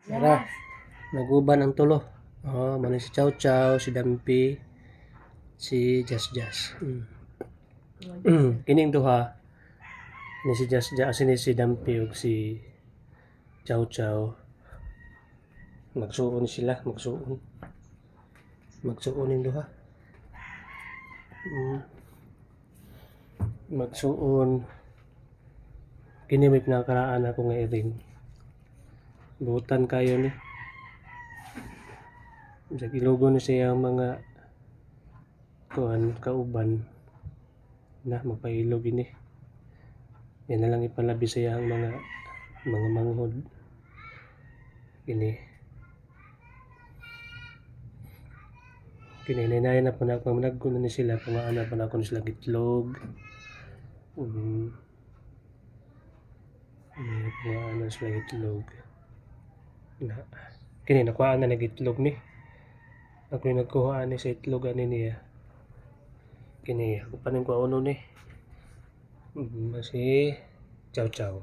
Tara, naguban ang tulo. Oh, muna si Chow Chow, si Dampi, si Jas Jas. Kining duha ni si Jas Jas, si Dampi ug si Chow Chow. Magsuon sila, magsuon yung duha. Magsuon. Kini may pinakaraan ako nga iring. Butan kayo ni. Sa ilogo na siya ang mga kauban na magpailog ini. Yan na lang ipalabi siya ang mga manghod. Ini. Kinahinayan na po na ako managkunan ni sila, pumaana pa na ako sila gitlog. Pumaana sila gitlog. Kini nakuhaan na nagitlog ni. Ako yung nagkuhaan ni sa itlog ani niya. Kini ako pa ning kuha ni. Si Chow Chow.